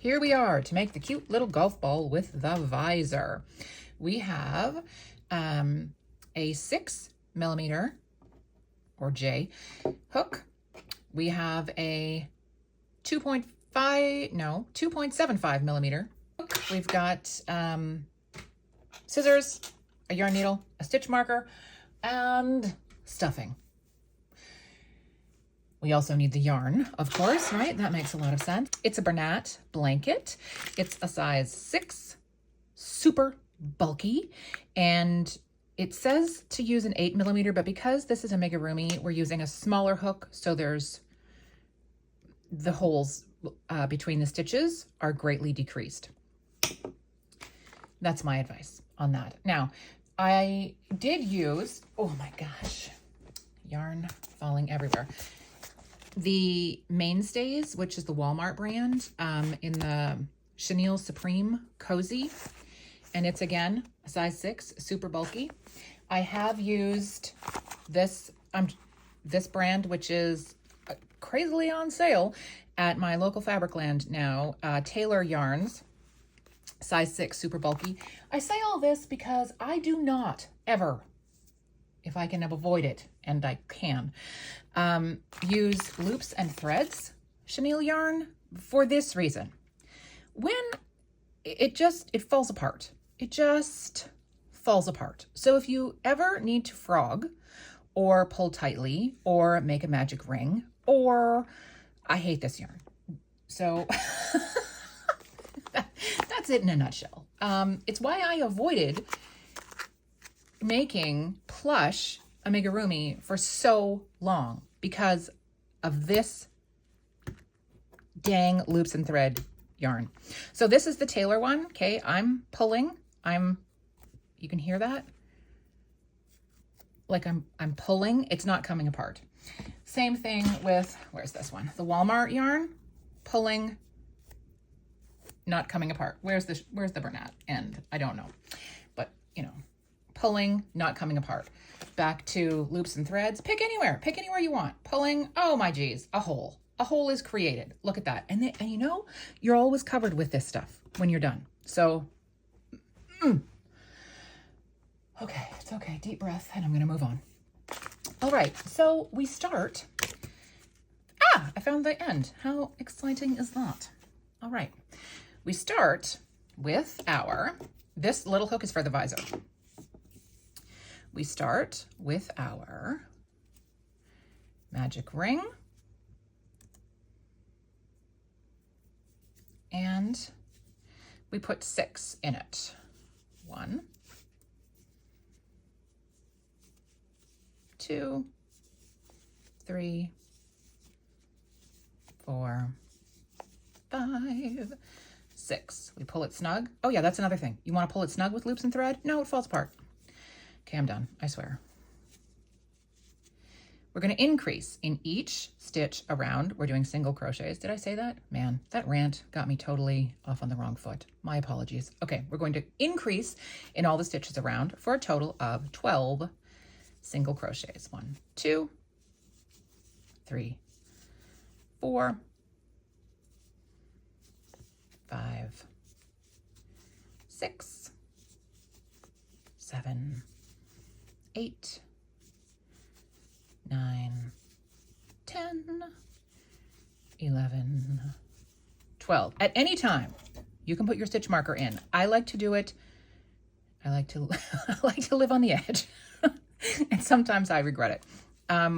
here we are to make the cute little golf ball with the visor. We have a 6mm or J hook. We have a 2.75mm hook. We've got scissors, a yarn needle, a stitch marker, and stuffing. We also need the yarn, of course, right? That makes a lot of sense. It's a Bernat blanket. It's a size 6, super bulky, and it says to use an 8mm, but because this is Amigurumi, we're using a smaller hook, so there's the holes between the stitches are greatly decreased. That's my advice on that. Now, I did use, oh my gosh, yarn falling everywhere. The Mainstays, which is the Walmart brand, in the Chenille Supreme Cozy. And it's, again, a size 6, super bulky. I have used this brand, which is crazily on sale at my local Fabricland now, Taylor Yarns, size 6, super bulky. I say all this because I do not ever, if I can avoid it, and I can, use loops and threads chenille yarn for this reason. When it falls apart. It just falls apart. So if you ever need to frog or pull tightly or make a magic ring, or I hate this yarn. So that's it in a nutshell. It's why I avoided making plush amigurumi for so long, because of this dang loops and thread yarn. So this is the Taylor one. Okay, I'm pulling. You can hear that? Like I'm pulling, it's not coming apart. Same thing with, where's this one? The Walmart yarn, pulling, not coming apart. Where's the Bernat end? I don't know. But, you know, pulling, not coming apart. Back to loops and threads. Pick anywhere you want. Pulling, oh my geez, a hole. A hole is created. Look at that. And you know, you're always covered with this stuff when you're done. So, okay, it's okay. Deep breath, and I'm going to move on. All right, so we start. I found the end. How exciting is that? All right, we start with this little hook is for the visor. We start with our magic ring. And we put 6 in it. 1, 2, 3, 4, 5, 6. We pull it snug. Oh yeah, that's another thing. You want to pull it snug with loops and thread? No, it falls apart. Okay, I'm done, I swear. We're going to increase in each stitch around. We're doing single crochets. Did I say that? Man, that rant got me totally off on the wrong foot. My apologies. Okay, we're going to increase in all the stitches around for a total of 12 single crochets. 1, 2, 3, 4, 5, 6, 7, 8, 9, 10, 11, 12. At any time, you can put your stitch marker in. I like to do it. I like to live on the edge. And sometimes I regret it. I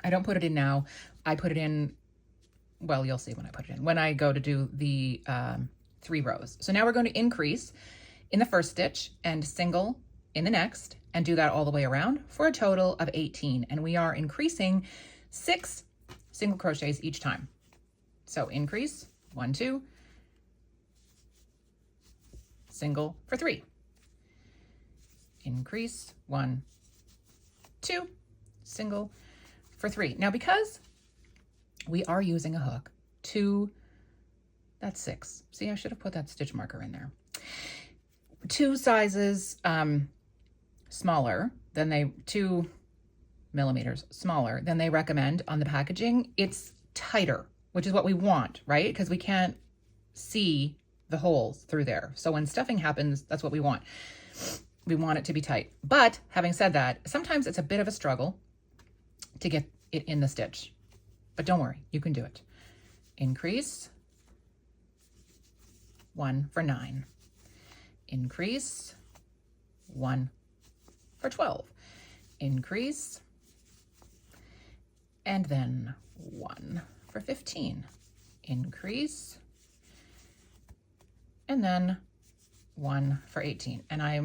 don't put it in now. I put it in, well, you'll see when I put it in, when I go to do the 3 rows. So now we're going to increase in the first stitch and single in the next, and do that all the way around for a total of 18. And we are increasing 6 single crochets each time. So increase, 1, 2, single for 3. Increase, 1, 2, single for 3. Now, because we are using a hook, 2, that's 6. See, I should have put that stitch marker in there. 2 sizes smaller than 2 millimeters smaller than they recommend on the packaging. It's tighter, which is what we want, right? Because we can't see the holes through there. So when stuffing happens, that's what we want. We want it to be tight. But having said that, sometimes it's a bit of a struggle to get it in the stitch. But don't worry, you can do it. Increase, 1 for 9. Increase, 1 for 12. Increase, and then 1 for 15. Increase, and then 1 for 18. And I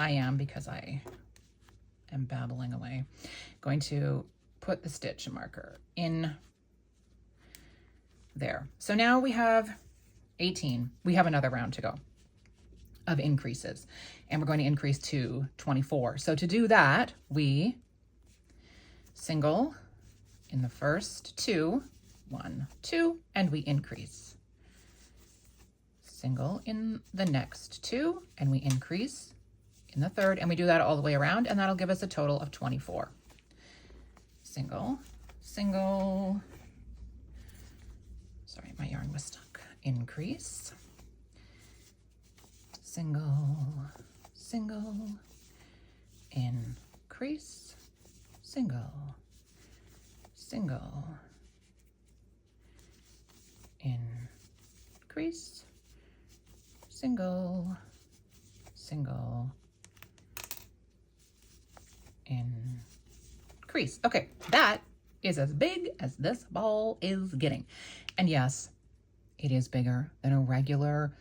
am, because I am babbling away, going to put the stitch marker in there. So now we have 18. We have another round to go of increases, and we're going to increase to 24. So to do that, we single in the first 2, 1, 2, and we increase. Single in the next 2, and we increase in the third, and we do that all the way around, and that'll give us a total of 24. Single, single, sorry, my yarn was stuck. Increase, single, single, increase, single, single, increase, single, single, increase. Okay, that is as big as this ball is getting. And yes, it is bigger than a regular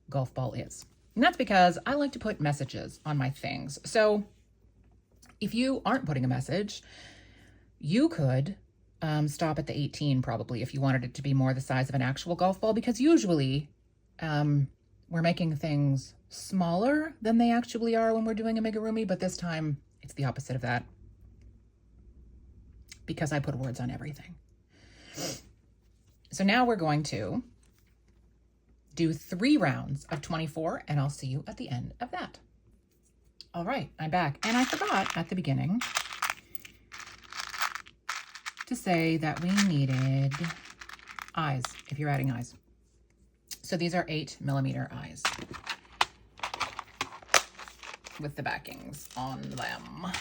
golf ball is. And that's because I like to put messages on my things. So if you aren't putting a message, you could stop at the 18 probably if you wanted it to be more the size of an actual golf ball, because usually we're making things smaller than they actually are when we're doing amigurumi, but this time it's the opposite of that because I put words on everything. So now we're going to do 3 rounds of 24, and I'll see you at the end of that. All right, I'm back. And I forgot at the beginning to say that we needed eyes, if you're adding eyes. So these are 8mm eyes with the backings on them.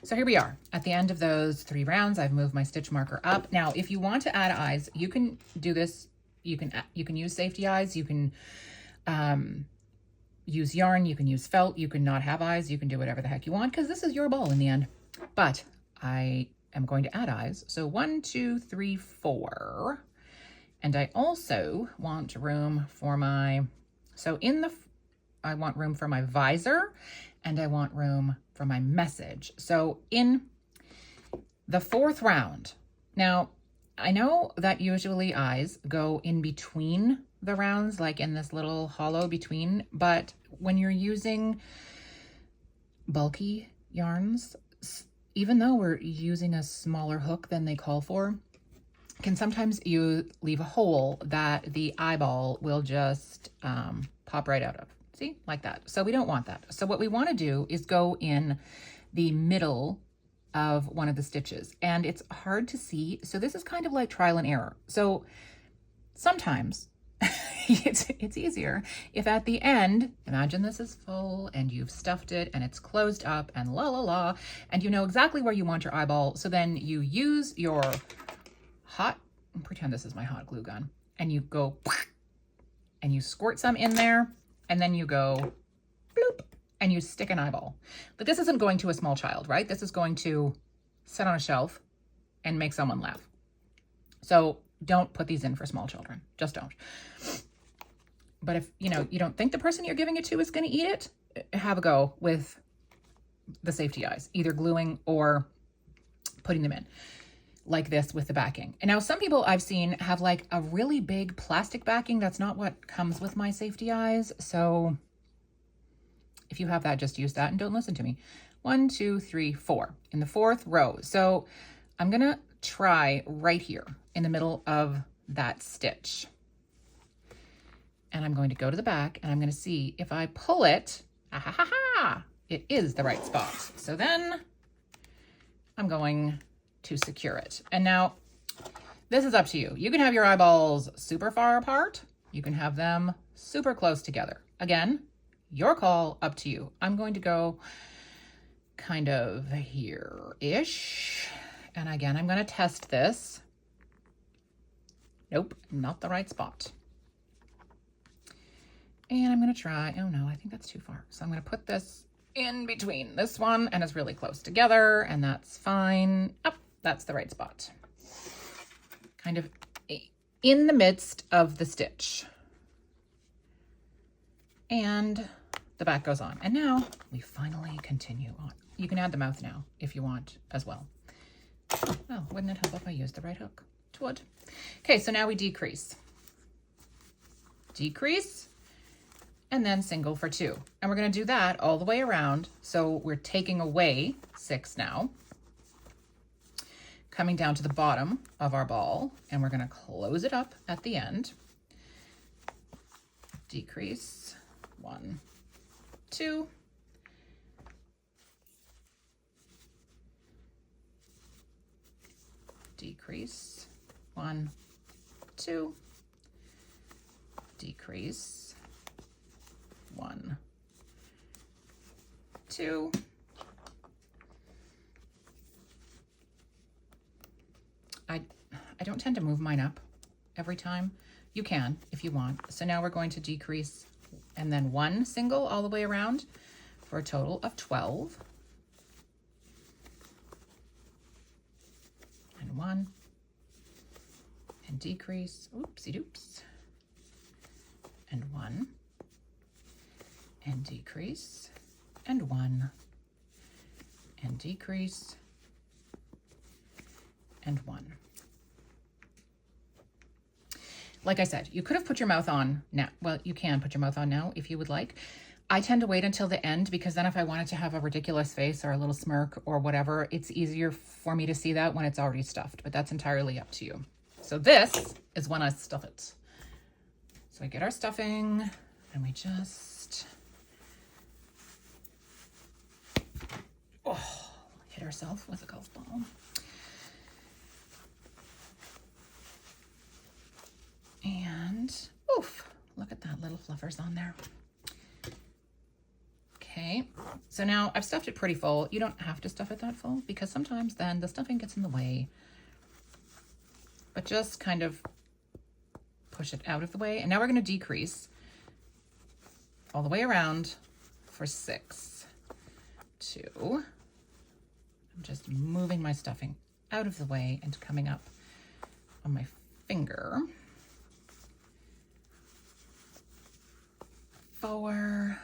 So here we are at the end of those 3 rounds. I've moved my stitch marker up. Now, if you want to add eyes, you can do this. You can use safety eyes. You can use yarn. You can use felt. You can not have eyes. You can do whatever the heck you want because this is your ball in the end. But I am going to add eyes. So 1, 2, 3, 4. And I also want room for my, I want room for my visor, and I want room for my message. So in the 4th round, now I know that usually eyes go in between the rounds, like in this little hollow between, but when you're using bulky yarns, even though we're using a smaller hook than they call for, can sometimes you leave a hole that the eyeball will just pop right out of. See, like that. So we don't want that. So what we want to do is go in the middle of one of the stitches, and it's hard to see. So this is kind of like trial and error. So sometimes it's easier if at the end, imagine this is full and you've stuffed it and it's closed up and la la la, and you know exactly where you want your eyeball. So then you use your pretend this is my hot glue gun, and you go and you squirt some in there, and then you go bloop and you stick an eyeball. But this isn't going to a small child, right? This is going to sit on a shelf and make someone laugh. So don't put these in for small children. Just don't. But if you don't think the person you're giving it to is going to eat it, have a go with the safety eyes, either gluing or putting them in like this with the backing. And now some people I've seen have like a really big plastic backing. That's not what comes with my safety eyes. So if you have that, just use that and don't listen to me. 1, 2, 3, 4 in the 4th row. So I'm going to try right here in the middle of that stitch. And I'm going to go to the back and I'm going to see if I pull it, it is the right spot. So then I'm going to secure it. And now This is up to you. You can have your eyeballs super far apart. You can have them super close together. Again, your call, up to you. I'm going to go kind of here-ish. And again, I'm going to test this. Nope, not the right spot. And I'm going to try, oh no, I think that's too far. So I'm going to put this in between this one, and it's really close together, and that's fine. Oh, that's the right spot. Kind of in the midst of the stitch. And the back goes on. And now we finally continue on. You can add the mouth now if you want as well. Oh, wouldn't it help if I used the right hook? It would. Okay, so now we decrease. Decrease, and then single for 2. And we're going to do that all the way around. So we're taking away 6 now. Coming down to the bottom of our ball, and we're going to close it up at the end. Decrease, 1, 2. Decrease, 1, 2. Decrease, 1, 2. I don't tend to move mine up every time. You can if you want. So now we're going to decrease and then 1 single all the way around for a total of 12. And 1. And decrease, oopsie doops. And 1. And decrease. And 1. And decrease. And 1. Like I said, you could have put your mouth on now. Well, you can put your mouth on now if you would like. I tend to wait until the end because then if I wanted to have a ridiculous face or a little smirk or whatever, it's easier for me to see that when it's already stuffed, but that's entirely up to you. So this is when I stuff it. So we get our stuffing and we just hit ourselves with a golf ball. And oof, look at that, little fluffers on there. Okay, so now I've stuffed it pretty full. You don't have to stuff it that full because sometimes then the stuffing gets in the way. But just kind of push it out of the way. And now we're going to decrease all the way around for 6. 2. I'm just moving my stuffing out of the way and coming up on my finger. 4.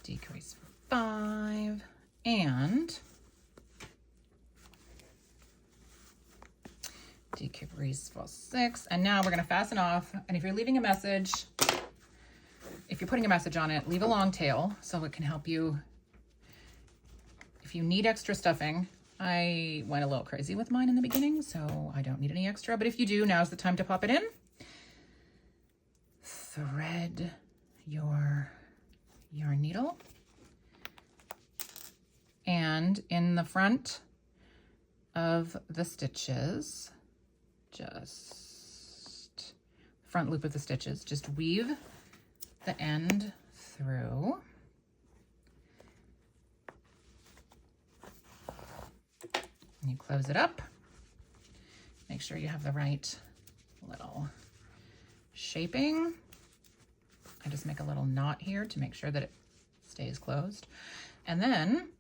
Decrease for 5. And decrease for 6. And now we're going to fasten off. And if you're leaving a message, if you're putting a message on it, leave a long tail so it can help you. If you need extra stuffing, I went a little crazy with mine in the beginning, so I don't need any extra. But if you do, now's the time to pop it in. Thread your needle. And in the front of the stitches, just front loop of the stitches, just weave the end through. And you close it up. Make sure you have the right little shaping. I just make a little knot here to make sure that it stays closed. And then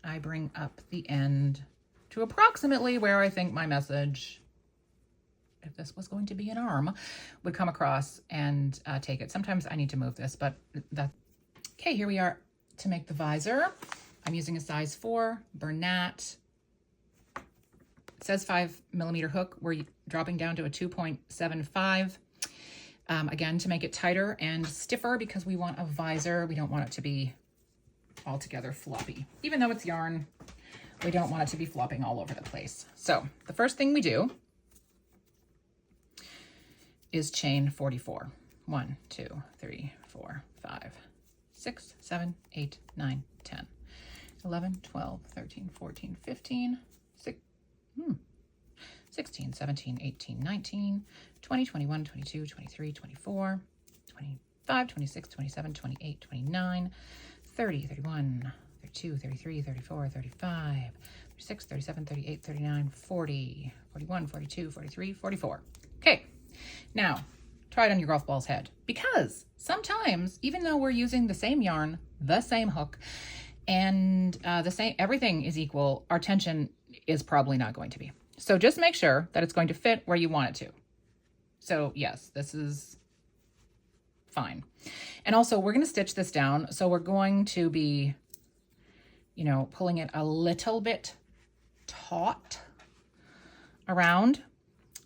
I bring up the end to approximately where I think my message, if this was going to be an arm, would come across and take it. Sometimes I need to move this, but that. Okay, here we are to make the visor. I'm using a size 4 Bernat. It says 5mm hook. We're dropping down to a 2.75. Again, to make it tighter and stiffer because we want a visor. We don't want it to be altogether floppy. Even though it's yarn, we don't want it to be flopping all over the place. So the first thing we do is chain 44. 1, 2, 3, 4, 5, 6, 7, 8, 9, 10. 11, 12, 13, 14, 15, 16, 17, 18, 19, 20, 21, 22, 23, 24, 25, 26, 27, 28, 29, 30, 31, 32, 33, 34, 35, 36, 37, 38, 39, 40, 41, 42, 43, 44. Okay, now try it on your golf ball's head, because sometimes, even though we're using the same yarn, the same hook, and everything is equal, our tension is probably not going to be. So just make sure that it's going to fit where you want it to. So yes, this is fine. And also we're going to stitch this down. So we're going to be, you know, pulling it a little bit taut around.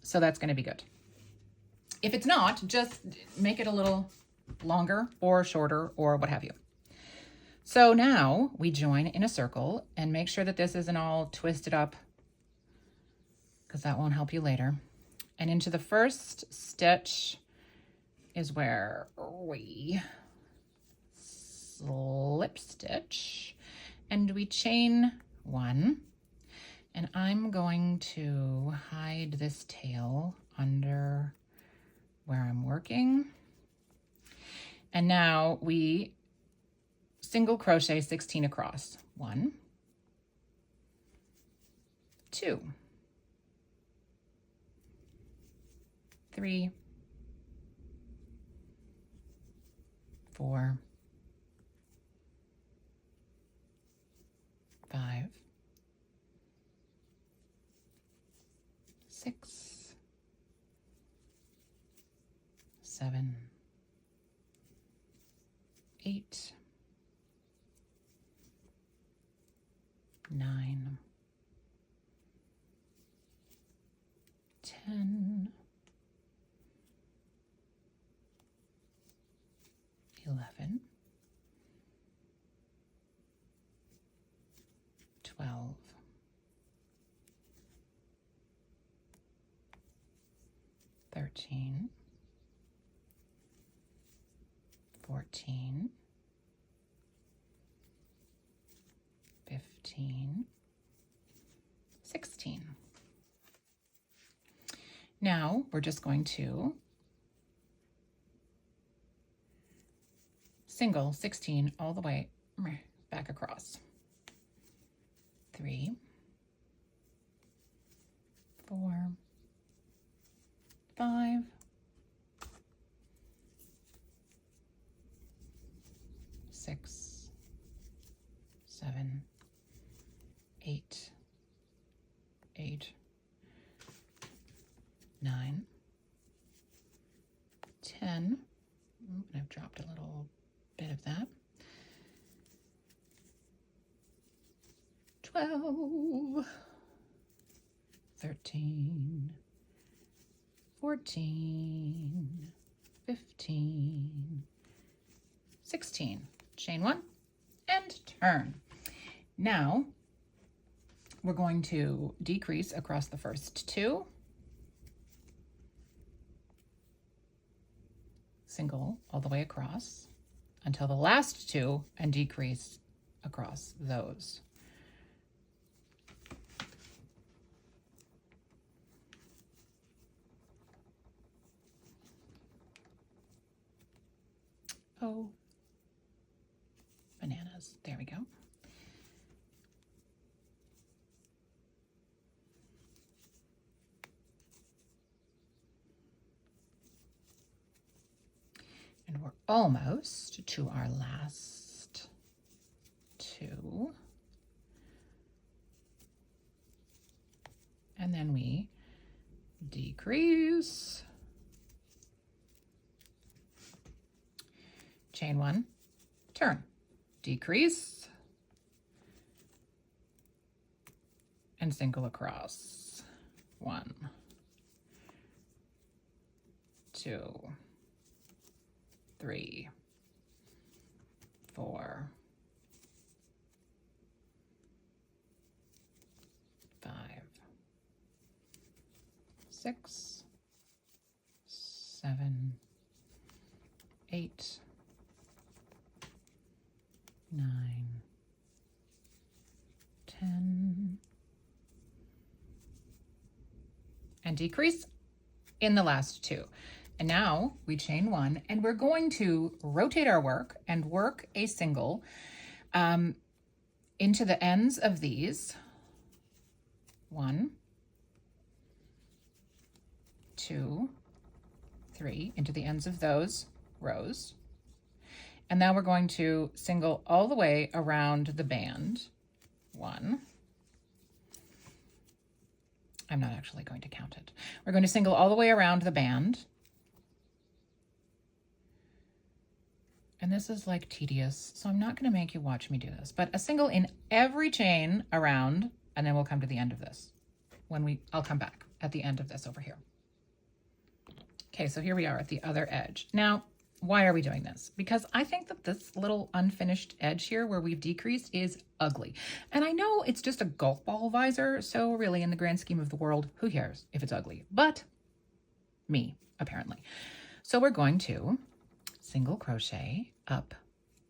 So that's going to be good. If it's not, just make it a little longer or shorter or what have you. So now we join in a circle, and make sure that this isn't all twisted up, because that won't help you later. And into the first stitch is where we slip stitch, and we chain 1, and I'm going to hide this tail under where I'm working. And now we single crochet 16 across. 1, 2, 3, 4, 5, 6, 7, 8, 9, 10, 11, 12, 13, 14, 15, 16. Now we're just going to single 16 all the way back across. 3, 4, 5, 6, 7, 8, 9, 10. I've dropped a little bit of that. 12, 13, 14, 15, 16. Chain 1 and turn. Now we're going to decrease across the first 2, single all the way across until the last 2, and decrease across those. Oh, bananas. There we go. And we're almost to our last 2. And then we decrease, chain 1, turn, decrease, and single across. 1, 2, 3, 4, 5, 6, 7, 8, 9, and decrease in the last 2. And now we chain 1, and we're going to rotate our work and work a single into the ends of these. 1, 2, 3, into the ends of those rows. And now we're going to single all the way around the band. 1. I'm not actually going to count it. We're going to single all the way around the band. And this is like tedious, so I'm not going to make you watch me do this, but a single in every chain around, and then we'll come to the end of this. I'll come back at the end of this over here. Okay, so here we are at the other edge. Now, why are we doing this? Because I think that this little unfinished edge here where we've decreased is ugly. And I know it's just a golf ball visor, so really in the grand scheme of the world, who cares if it's ugly? But me, apparently. So we're going to single crochet up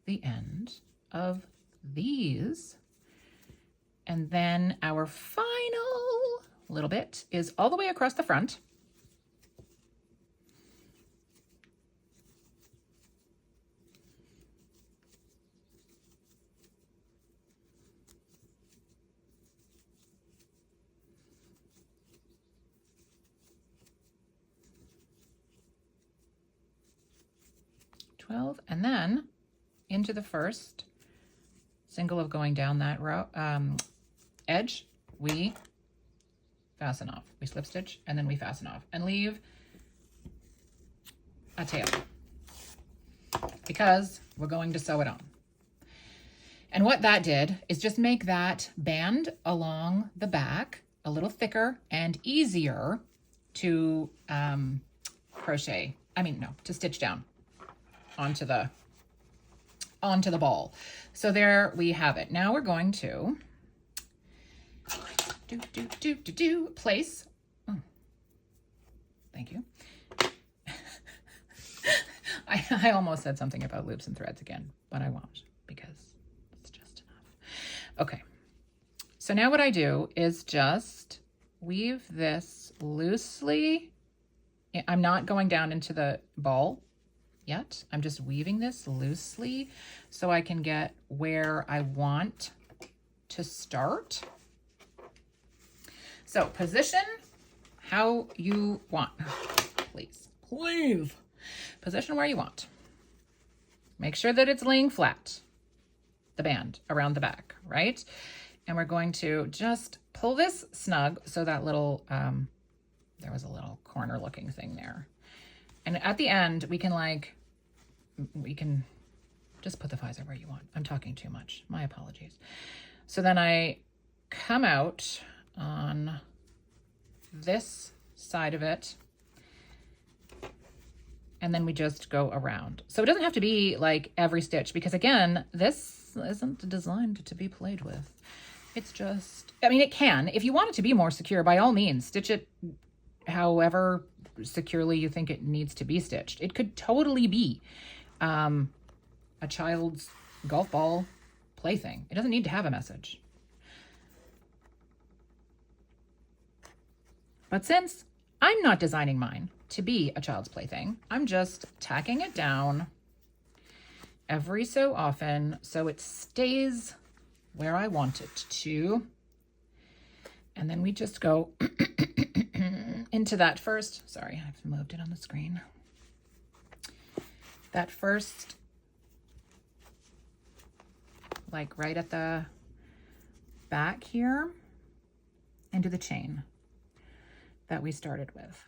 the end of these. And then our final little bit is all the way across the front. And then into the first single of going down that row edge, we fasten off. We slip stitch and then we fasten off and leave a tail because we're going to sew it on. And what that did is just make that band along the back a little thicker and easier to to stitch down onto the ball. So there we have it. Now we're going to place. Oh, thank you. I almost said something about loops and threads again, but I won't because it's just enough. Okay. So now what I do is just weave this loosely. I'm not going down into the ball yet. I'm just weaving this loosely so I can get where I want to start. So position how you want. Please. Position where you want. Make sure that it's laying flat, the band around the back, right? And we're going to just pull this snug so that little, there was a little corner looking thing there. And at the end, we can just put the visor where you want. I'm talking too much. My apologies. So then I come out on this side of it, and then we just go around. So it doesn't have to be like every stitch because again, this isn't designed to be played with. It's just, I mean, it can. If you want it to be more secure, by all means, stitch it however securely you think it needs to be stitched. It could totally be a child's golf ball plaything. It doesn't need to have a message. But since I'm not designing mine to be a child's plaything, I'm just tacking it down every so often so it stays where I want it to. And then we just go into that first, sorry, I've moved it on the screen. That first, like right at the back here, into the chain that we started with.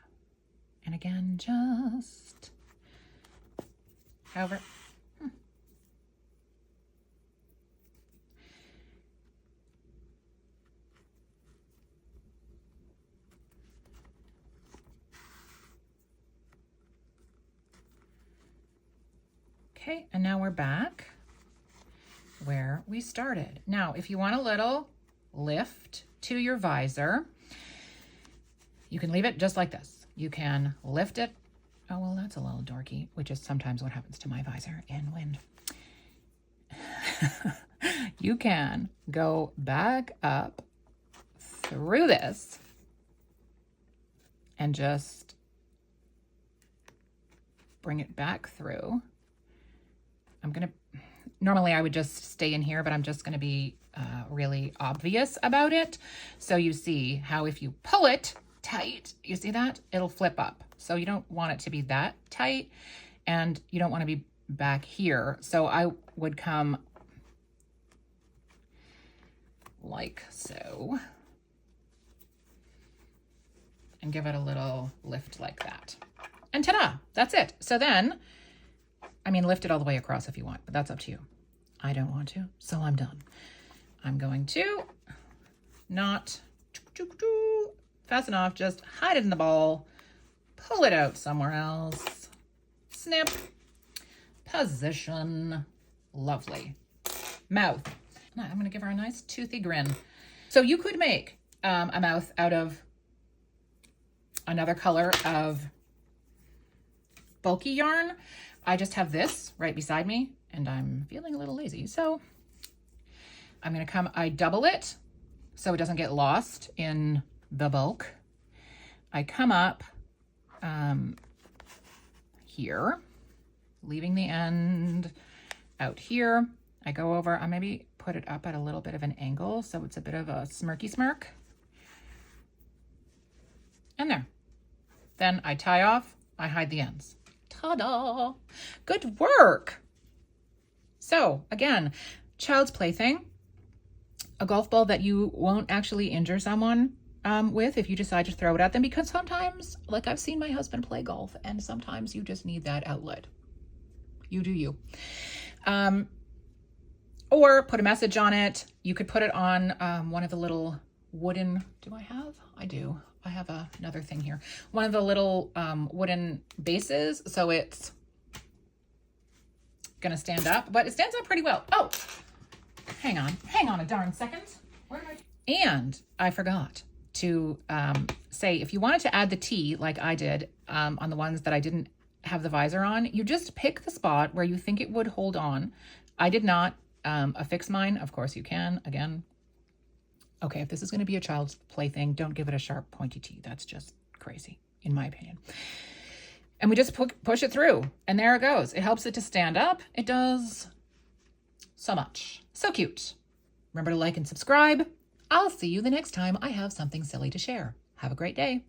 And again, just however, okay, and now we're back where we started. Now, if you want a little lift to your visor, you can leave it just like this. You can lift it. Oh, well, that's a little dorky, which is sometimes what happens to my visor in wind. You can go back up through this and just bring it back through. Normally I would just stay in here, but I'm just gonna be really obvious about it. So you see how if you pull it tight, you see that? It'll flip up. So you don't want it to be that tight, and you don't want to be back here. So I would come like so and give it a little lift like that. And ta-da, that's it. So then, I mean, lift it all the way across if you want, but that's up to you. I don't want to, so I'm done. I'm going to not fasten off, just hide it in the ball, pull it out somewhere else, snip, position, lovely. Mouth. I'm going to give her a nice toothy grin. So you could make a mouth out of another color of bulky yarn. I just have this right beside me and I'm feeling a little lazy. So I'm going to I double it so it doesn't get lost in the bulk. I come up here, leaving the end out here. I go over, I maybe put it up at a little bit of an angle so it's a bit of a smirky smirk. And there. Then I tie off, I hide the ends. Ta-da! Good work! So again, child's plaything, a golf ball that you won't actually injure someone with if you decide to throw it at them, because sometimes, like I've seen my husband play golf, and sometimes you just need that outlet. You do you. Or put a message on it. You could put it on one of the little wooden, do I have? I do. I have another thing here. One of the little wooden bases, so it's gonna stand up, but it stands up pretty well. Oh, hang on a darn second. Where am I? And I forgot to say, if you wanted to add the T like I did on the ones that I didn't have the visor on, you just pick the spot where you think it would hold on. I did not affix mine. Of course you can, again. Okay, if this is going to be a child's plaything, don't give it a sharp pointy T. That's just crazy, in my opinion. And we just push it through, and there it goes. It helps it to stand up. It does so much. So cute. Remember to like and subscribe. I'll see you the next time I have something silly to share. Have a great day.